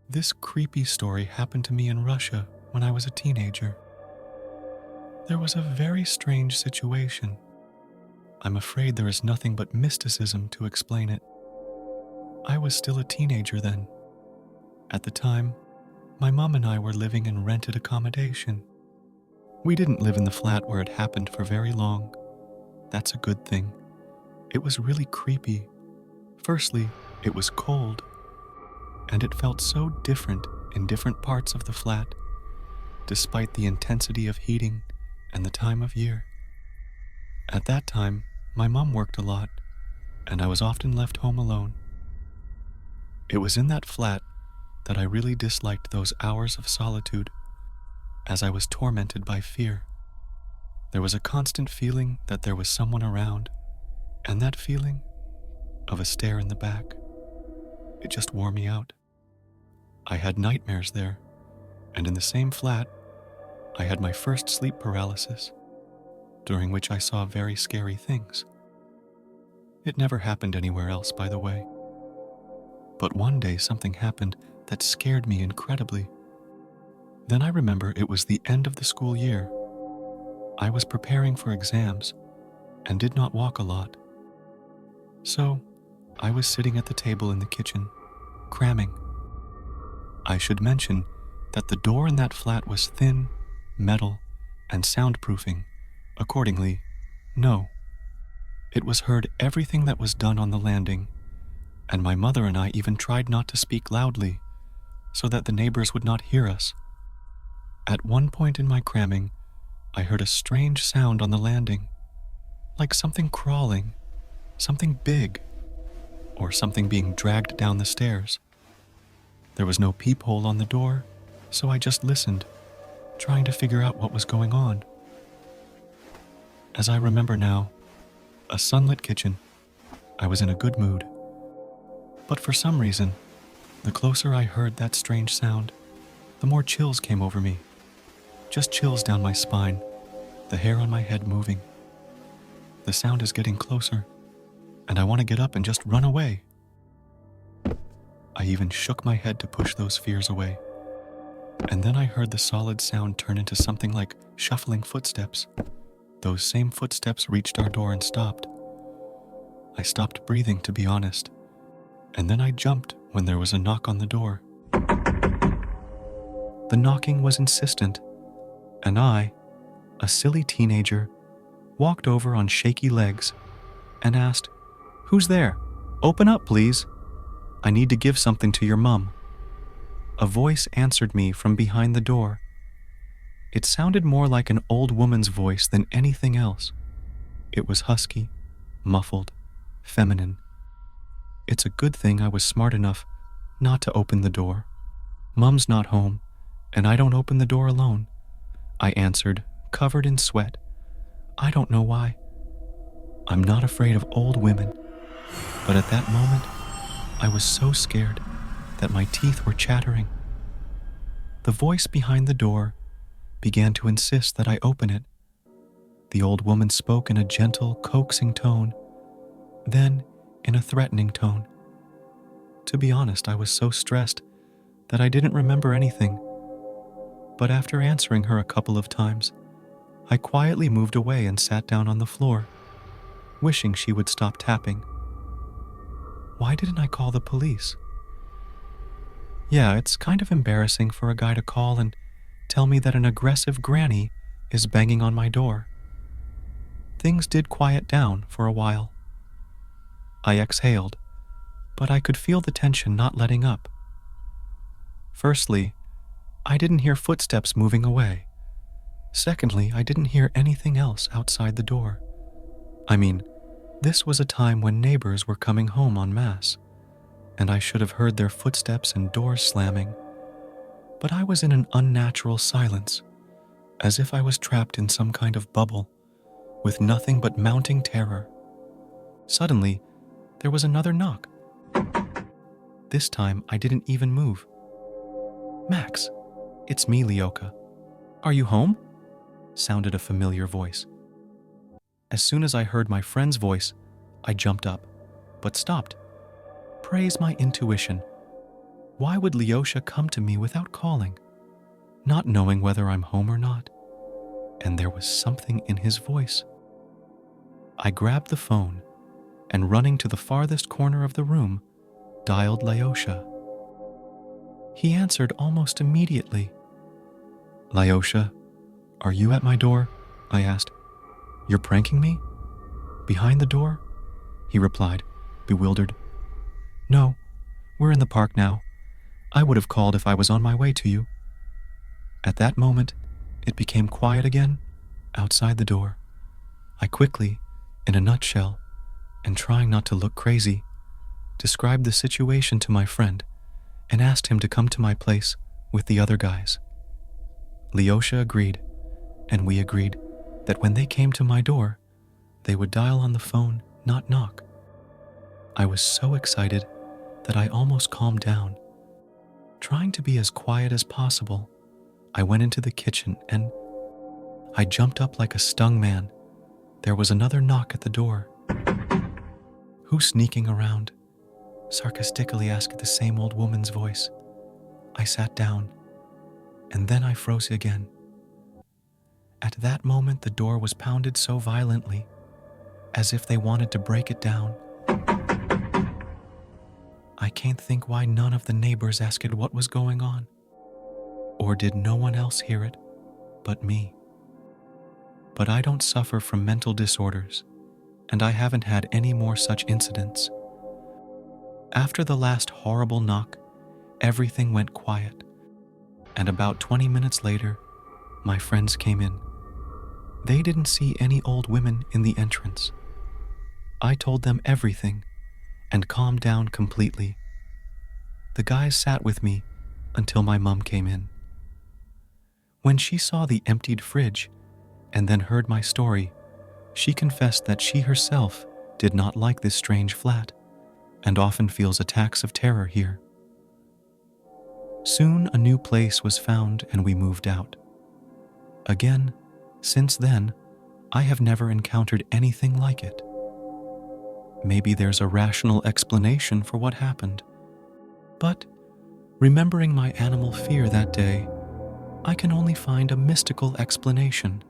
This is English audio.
This creepy story happened to me in Russia when I was a teenager. There was a very strange situation. I'm afraid there is nothing but mysticism to explain it. I was still a teenager then. At the time, my mom and I were living in rented accommodation. We didn't live in the flat where it happened for very long. That's a good thing. It was really creepy. Firstly, it was cold, and it felt so different in different parts of the flat, despite the intensity of heating and the time of year. At that time, my mom worked a lot, and I was often left home alone. It was in that flat that I really disliked those hours of solitude, as I was tormented by fear. There was a constant feeling that there was someone around, and that feeling of a stare in the back, it just wore me out. I had nightmares there, and in the same flat, I had my first sleep paralysis, during which I saw very scary things. It never happened anywhere else, by the way. But one day something happened that scared me incredibly. Then I remember it was the end of the school year. I was preparing for exams and did not walk a lot. So, I was sitting at the table in the kitchen, cramming. I should mention that the door in that flat was thin, metal, and soundproofing. Accordingly, no. It was heard everything that was done on the landing, and my mother and I even tried not to speak loudly so that the neighbors would not hear us. At one point in my cramming, I heard a strange sound on the landing, like something crawling, something big, or something being dragged down the stairs. There was no peephole on the door, so I just listened, trying to figure out what was going on. As I remember now, a sunlit kitchen, I was in a good mood. But for some reason, the closer I heard that strange sound, the more chills came over me. Just chills down my spine, the hair on my head moving. The sound is getting closer, and I want to get up and just run away. I even shook my head to push those fears away. And then I heard the solid sound turn into something like shuffling footsteps. Those same footsteps reached our door and stopped. I stopped breathing, to be honest, and then I jumped when there was a knock on the door. The knocking was insistent, and I, a silly teenager, walked over on shaky legs and asked, "Who's there? Open up, please. I need to give something to your mum." A voice answered me from behind the door. It sounded more like an old woman's voice than anything else. It was husky, muffled, feminine. It's a good thing I was smart enough not to open the door. Mum's not home, and I don't open the door alone, I answered, covered in sweat. I don't know why. I'm not afraid of old women, but at that moment, I was so scared that my teeth were chattering. The voice behind the door began to insist that I open it. The old woman spoke in a gentle, coaxing tone, then in a threatening tone. To be honest, I was so stressed that I didn't remember anything. But after answering her a couple of times, I quietly moved away and sat down on the floor, wishing she would stop tapping. Why didn't I call the police? Yeah, it's kind of embarrassing for a guy to call and tell me that an aggressive granny is banging on my door. Things did quiet down for a while. I exhaled, but I could feel the tension not letting up. Firstly, I didn't hear footsteps moving away. Secondly, I didn't hear anything else outside the door. I mean, this was a time when neighbors were coming home en masse, and I should have heard their footsteps and doors slamming. But I was in an unnatural silence, as if I was trapped in some kind of bubble, with nothing but mounting terror. Suddenly, there was another knock. This time, I didn't even move. "Max, it's me, Leoka. Are you home?" sounded a familiar voice. As soon as I heard my friend's voice, I jumped up, but stopped. Praise my intuition. Why would Lyosha come to me without calling, not knowing whether I'm home or not? And there was something in his voice. I grabbed the phone and, running to the farthest corner of the room, dialed Lyosha. He answered almost immediately. "Lyosha, are you at my door?" I asked. "You're pranking me? Behind the door?" he replied, bewildered. "No, we're in the park now. I would have called if I was on my way to you." At that moment, it became quiet again outside the door. I quickly, in a nutshell, and trying not to look crazy, described the situation to my friend and asked him to come to my place with the other guys. Lyosha agreed, and we agreed that when they came to my door, they would dial on the phone, not knock. I was so excited that I almost calmed down. Trying to be as quiet as possible, I went into the kitchen and I jumped up like a stung man. There was another knock at the door. "Who's sneaking around?" sarcastically asked the same old woman's voice. I sat down, and then I froze again. At that moment, the door was pounded so violently, as if they wanted to break it down. I can't think why none of the neighbors asked what was going on. Or did no one else hear it but me? But I don't suffer from mental disorders, and I haven't had any more such incidents. After the last horrible knock, everything went quiet, and about 20 minutes later, my friends came in. They didn't see any old women in the entrance. I told them everything and calmed down completely. The guys sat with me until my mom came in. When she saw the emptied fridge and then heard my story, she confessed that she herself did not like this strange flat and often feels attacks of terror here. Soon a new place was found and we moved out. Again, since then, I have never encountered anything like it. Maybe there's a rational explanation for what happened. But, remembering my animal fear that day, I can only find a mystical explanation.